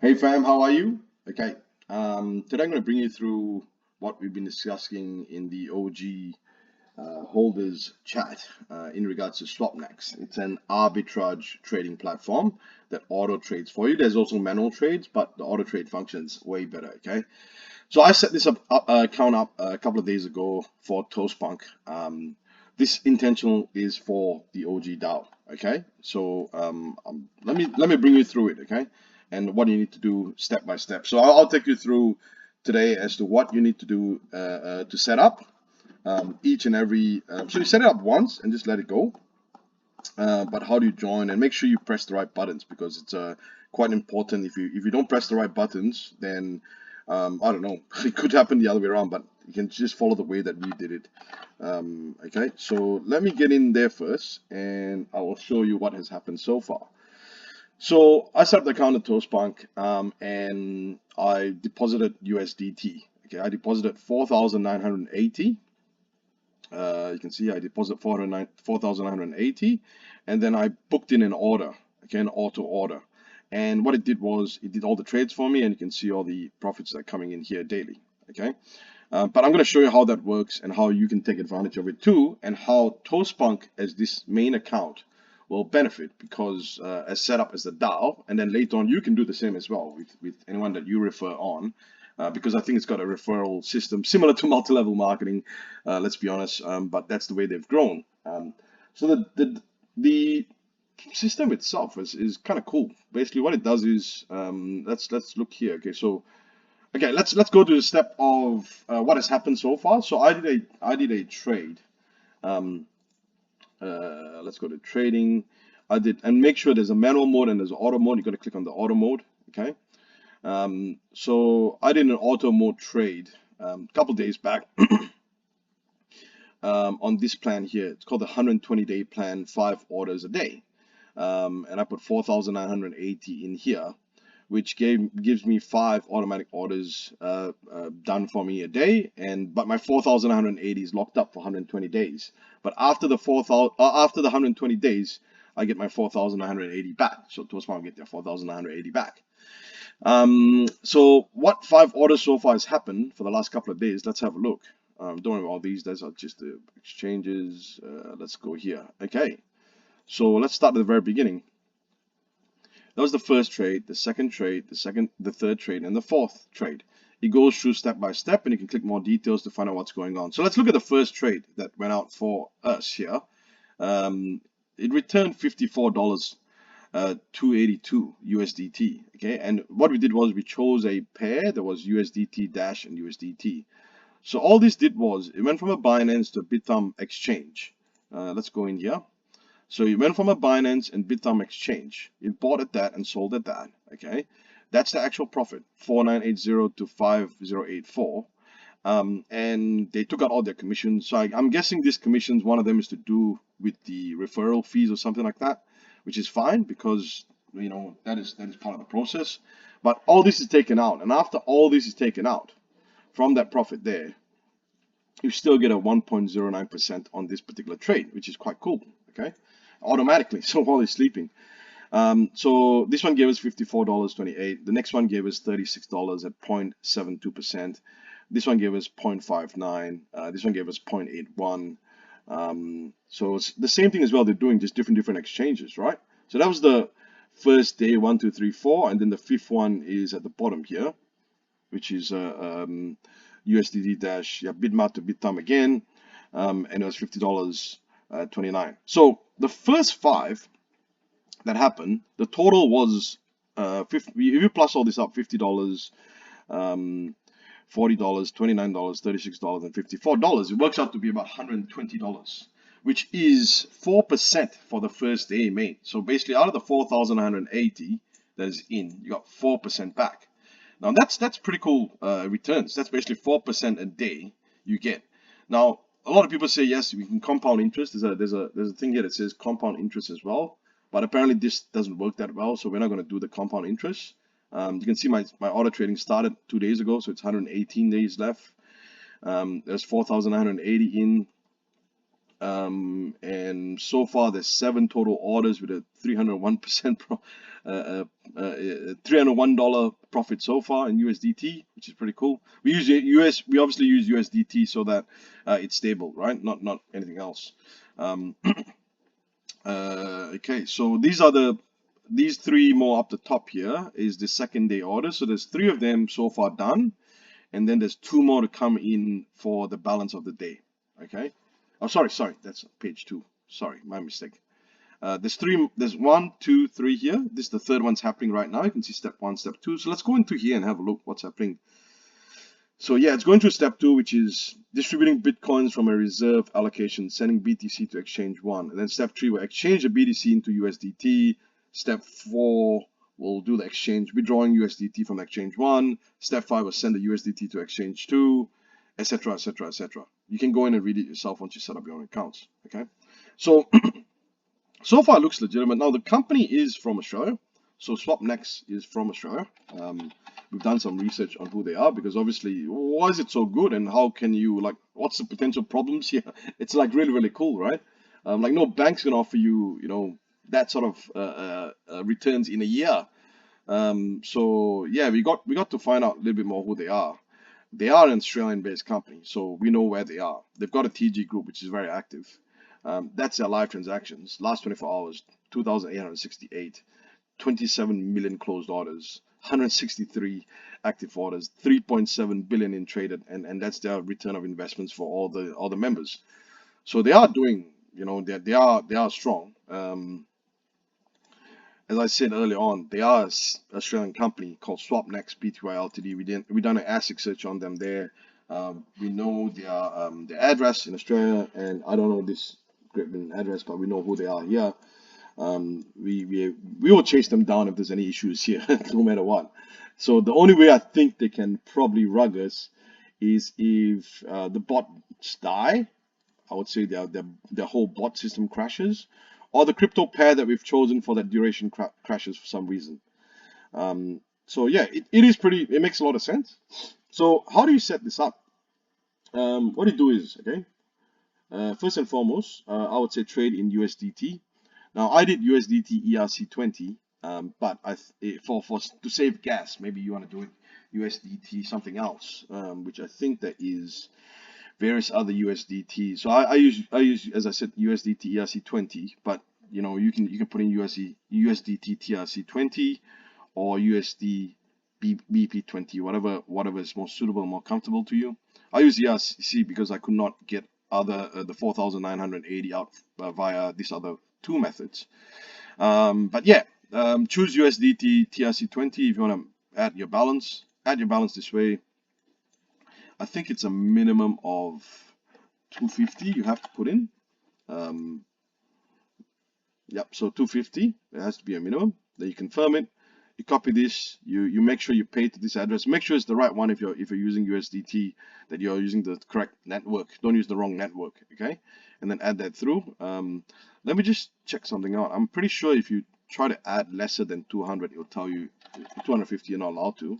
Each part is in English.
Hey fam, how are you? Okay, today I'm going to bring you through what we've been discussing in the OG holders chat in regards to Swapnex. It's an arbitrage trading platform that auto trades for you. There's also manual trades, but the auto trade functions way better. Okay, so I set this account up a couple of days ago for ToastPunk. This intentional is for the OG DAO. Okay, so let me bring you through it. Okay, and what you need to do step by step. So I'll take you through today as to what you need to do to set up each and every. So you set it up once and just let it go. But how do you join? And make sure you press the right buttons because it's quite important. If you don't press the right buttons, then I don't know. It could happen the other way around, but you can just follow the way that we did it. Okay, so let me get in there first, and I will show you what has happened so far. So I set up the account at ToastPunk, and I deposited USDT. Okay, I deposited 4,980. You can see I deposit 4,980, and then I booked in an order, okay, an auto order. And what it did was it did all the trades for me, and you can see all the profits that are coming in here daily. Okay, but I'm going to show you how that works and how you can take advantage of it too, and how ToastPunk as this main account will benefit because as set up as the DAO, and then later on you can do the same as well with anyone that you refer on. Because I think it's got a referral system similar to multi-level marketing, let's be honest, but that's the way they've grown. So the system itself is kind of cool. Basically, what it does is let's look here. Okay, so okay, let's go to the step of what has happened so far. So I did a trade. Um, let's go to trading. I did and make sure there's a manual mode and there's an auto mode. You're gonna click on the auto mode. Okay. So I did an auto mode trade a couple days back on this plan here. It's called the 120-day plan, 5 orders a day. And I put 4,980 in here, which gives me 5 automatic orders done for me a day. But my 4,980 is locked up for 120 days. But after the 120 days, I get my 4,980 back. So ToastPunk will get their 4,980 back. So what 5 orders so far has happened for the last couple of days? Let's have a look. Don't worry about these. Those are just the exchanges. Let's go here. Okay. So let's start at the very beginning. That was the first trade, the second trade, the third trade, and the fourth trade. It goes through step by step, and you can click more details to find out what's going on. So let's look at the first trade that went out for us here. It returned $54. 282 USDT. Okay, and what we did was we chose a pair that was USDT Dash and USDT. So all this did was it went from a Binance to a Bithumb exchange. Let's go in here. So it went from a Binance and Bithumb exchange. It bought at that and sold at that. Okay, that's the actual profit, 4980 to 5084. And they took out all their commissions. So I'm guessing these commissions, one of them is to do with the referral fees or something like that, which is fine because that is part of the process. But all this is taken out, and after all this is taken out from that profit there, you still get a 1.09% on this particular trade, which is quite cool. Okay, automatically. So while he's sleeping. So this one gave us $54.28. The next one gave us $36 at 0.72%. This one gave us 0.59. This one gave us 0.81. So it's the same thing as well. They're doing just different exchanges, right? So that was the first day, 1, 2, 3, 4, and then the fifth one is at the bottom here, which is USDT Dash, Bitmart to Bithumb again, and it was $50.29. So the first 5 that happened, the total was if you plus all this up, $50. $40, $29, $36, and $54. It works out to be about $120, which is 4% for the first day made. So basically, out of the 4,980 that is in, you got 4% back. Now that's pretty cool returns. That's basically 4% a day you get. Now a lot of people say yes, we can compound interest. There's a thing here that says compound interest as well, but apparently this doesn't work that well. So we're not going to do the compound interest. You can see my auto trading started 2 days ago, so it's 118 days left. There's 4,980 in. And so far there's 7 total orders with a 301% $301 profit so far in USDT, which is pretty cool. We use we obviously use USDT so that it's stable, right? Not anything else. Okay, so these 3 more up the top here is the second day order. So there's 3 of them so far done, and then there's 2 more to come in for the balance of the day. Okay. Oh, sorry, that's page 2. Sorry, my mistake. There's 1, 2, 3 here. This is the third one's happening right now. You can see step 1, step 2. So let's go into here and have a look what's happening. So yeah, it's going through step 2, which is distributing Bitcoins from a reserve allocation, sending BTC to exchange 1. And then step 3 will exchange the BTC into USDT. Step 4 will do the exchange, withdrawing USDT from exchange 1. Step 5 will send the USDT to exchange 2, etc., etc., etc. You can go in and read it yourself once you set up your own accounts. Okay, so so far it looks legitimate. Now the company is from Australia, so Swapnex is from Australia. We've done some research on who they are, because obviously, why is it so good, and how can you, like, what's the potential problems here? It's like really cool, right? Like, no bank's gonna offer you, that sort of returns in a year. So yeah, we got to find out a little bit more who they are. They are an Australian-based company, so we know where they are. They've got a TG group, which is very active. That's their live transactions. Last 24 hours, 2,868, 27 million closed orders, 163 active orders, 3.7 billion in traded, and that's their return of investments for all the members. So they are doing, they are strong. As I said earlier on, they are an Australian company called Swapnex Pty Ltd. We done an ASIC search on them there. We know their address in Australia, and I don't know this Griffin address, but we know who they are here. We will chase them down if there's any issues here, no matter what. So the only way I think they can probably rug us is if the bots die. I would say their whole bot system crashes, or the crypto pair that we've chosen for that duration crashes for some reason. So yeah, it makes a lot of sense. So how do you set this up? What you do is, okay, first and foremost, I would say trade in USDT. Now I did USDT ERC20, but to save gas, maybe you want to do it USDT something else, which I think that is various other USDT. So I use, as I said, USDT ERC20, but you can put in USDT TRC20 or USD BP20, whatever is more suitable, more comfortable to you. I use ERC because I could not get the 4,980 out via these other 2 methods. But yeah, choose USDT TRC20 if you want to add your balance. Add your balance this way. I think it's a minimum of 250 you have to put in. Yep, so 250, it has to be a minimum. Then you confirm it. You copy this. You make sure you pay to this address. Make sure it's the right one if you're using USDT, that you're using the correct network. Don't use the wrong network, okay? And then add that through. Let me just check something out. I'm pretty sure if you try to add lesser than 200, it'll tell you 250 you're not allowed to.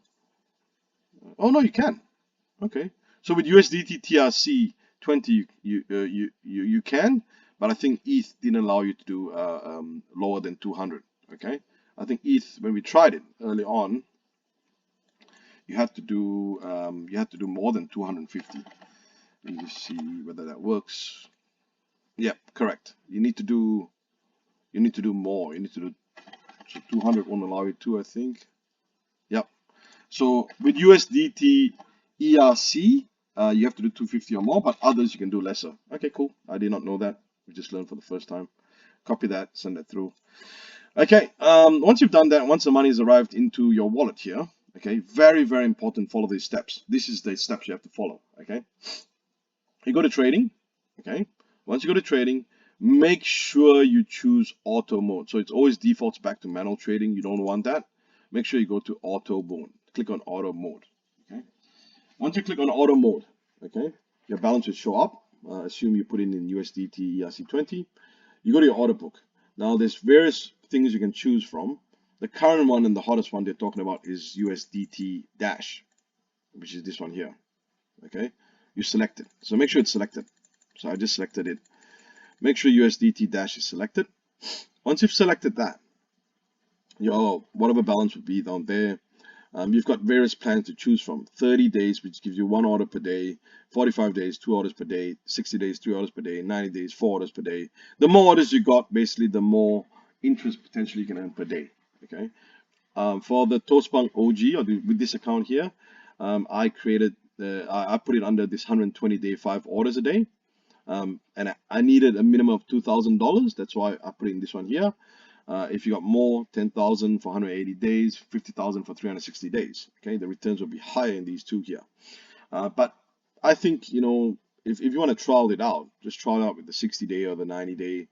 Oh no, you can. Okay, so with USDT TRC20 you can, but I think ETH didn't allow you to do lower than 200. Okay, I think ETH, when we tried it early on, you had to do more than 250. Let me just see whether that works. Yep, correct. You need to do more. You need to do, so 200 won't allow you to, I think. Yep. So with USDT ERC, you have to do 250 or more, but others you can do lesser. Okay, cool. I did not know that. We just learned for the first time. Copy that, send that through. Okay, once you've done that, once the money has arrived into your wallet here, okay, very important, follow these steps. This is the steps you have to follow. Okay, you go to trading. Okay, once you go to trading, make sure you choose auto mode. So it's always defaults back to manual trading. You don't want that. Make sure you go to auto mode. Click on auto mode. Okay, once you click on auto mode, okay, your balance will show up. Assume you put in USDT ERC20. You go to your order book. Now there's various things you can choose from. The current one and the hottest one they're talking about is USDT Dash, which is this one here. Okay, you select it. So make sure it's selected. So I just selected it. make sure USDT dash is selected. Once you've selected that, your whatever balance would be down there. You've got various plans to choose from. 30 days, which gives you 1 order per day, 45 days, 2 orders per day, 60 days, 3 orders per day, 90 days, 4 orders per day. The more orders you got, basically, the more interest potentially you can earn per day. Okay. For the ToastPunk OG, or with this account here, I created, I put it under this 120-day 5 orders a day. And I needed a minimum of $2,000. That's why I put it in this one here. If you got more, 10,000 for 180 days, 50,000 for 360 days. Okay, the returns will be higher in these two here. But I think, you know, if you want to trial it out, just try it out with the 60-day or the 90-day,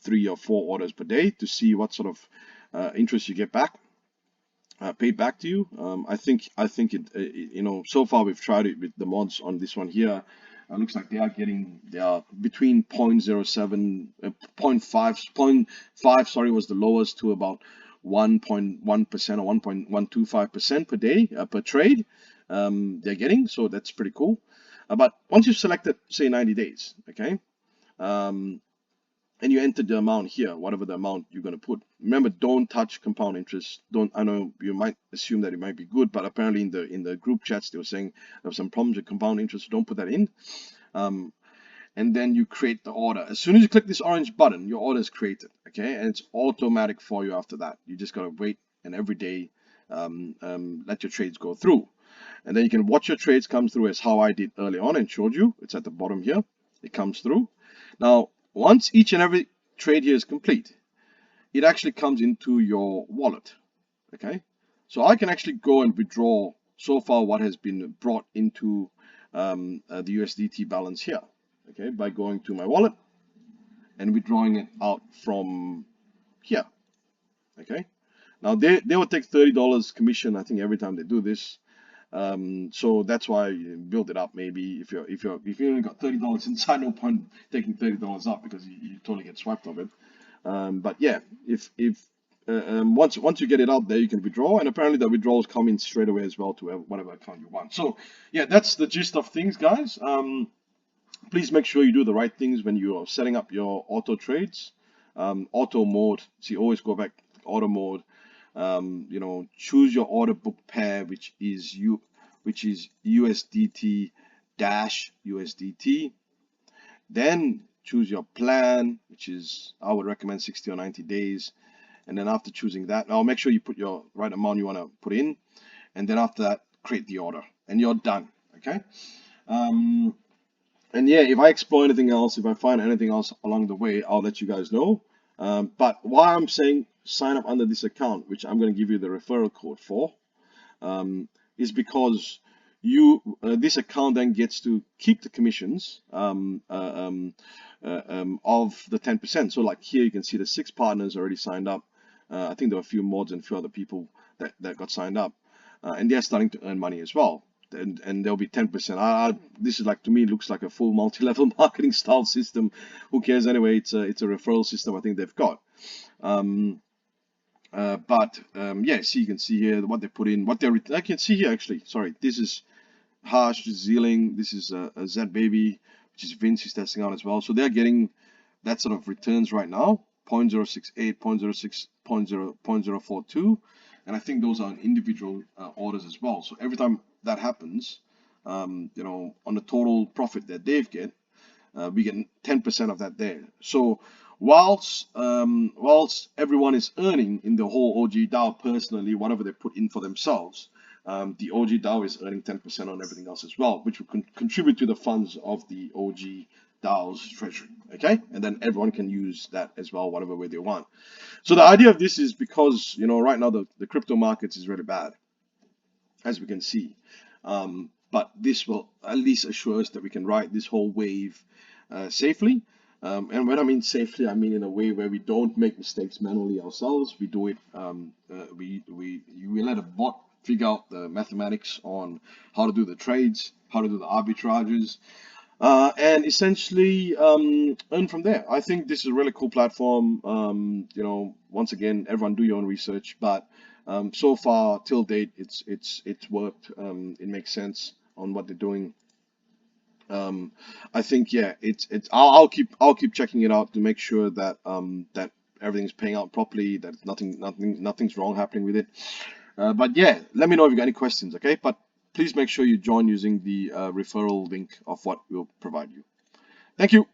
3 or 4 orders per day to see what sort of interest you get back, paid back to you. I think it, you know, so far we've tried it with the mods on this one here. Looks like they are between 0.07, 0.5, sorry, was the lowest, to about 1.1% or 1.125% per day, per trade, they're getting. So that's pretty cool. But once you've selected, say, 90 days, okay, and you enter the amount here, whatever the amount you're going to put. Remember, don't touch compound interest. I know you might assume that it might be good, but apparently in the group chats they were saying there were some problems with compound interest, so don't put that in. And then you create the order. As soon as you click this orange button, your order is created, okay, and it's automatic for you after that. You just got to wait, and every day let your trades go through, and then you can watch your trades come through, as how I did early on and showed you. It's at the bottom here. It comes through. Now, once each and every trade here is complete, it actually comes into your wallet, okay? So I can actually go and withdraw so far what has been brought into the USDT balance here, okay, by going to my wallet and withdrawing it out from here, okay? Now they will take $30 commission, I think, every time they do this. So that's why you build it up. Maybe if you only got $30 inside, no point taking $30 up, because you totally get swiped of it. But yeah, if once you get it out there, you can withdraw, and apparently the withdrawals come in straight away as well to whatever account you want. So yeah, that's the gist of things, guys. Please make sure you do the right things when you are setting up your auto trades. Auto mode. See, always go back to auto mode. You know, choose your order book pair, which is USDT dash USDT. Then choose your plan, which is, I would recommend 60 or 90 days. And then after choosing that, now make sure you put your right amount you want to put in. And then after that, create the order, and you're done. Okay. And yeah, if I explore anything else, if I find anything else along the way, I'll let you guys know. But why I'm saying sign up under this account, which I'm going to give you the referral code for, is because this account then gets to keep the commissions of the 10%. So like here, you can see the 6 partners already signed up. I think there were a few mods and a few other people that got signed up, and they're starting to earn money as well. And there'll be 10%. This is, like, to me, looks like a full multi-level marketing style system. Who cares anyway? It's a referral system I think they've got. Yeah, see, you can see here what they put in, I can see here actually. Sorry, this is Harsh, Zealing, this is a Z Baby, which is Vince is testing out as well. So they're getting that sort of returns right now, 0.068, 0.06, 0.042, and I think those are individual orders as well. So every time that happens, you know, on the total profit that they get, we get 10% of that there. So whilst everyone is earning in the whole OG DAO personally, whatever they put in for themselves, the OG DAO is earning 10% on everything else as well, which will contribute to the funds of the OG DAO's treasury. Okay, and then everyone can use that as well, whatever way they want. So the idea of this is because, you know, right now the crypto markets is really bad, as we can see. But this will at least assure us that we can ride this whole wave safely. And when I mean safely, I mean in a way where we don't make mistakes manually ourselves. We do it. We let a bot figure out the mathematics on how to do the trades, how to do the arbitrages, and essentially earn from there. I think this is a really cool platform. You know, once again, everyone do your own research, but so far till date, it's worked. It makes sense on what they're doing. I think yeah, I'll keep checking it out to make sure that that everything's paying out properly, that nothing's wrong happening with it. But yeah, let me know if you got any questions, okay? But please make sure you join using the referral link of what we'll provide you. Thank you.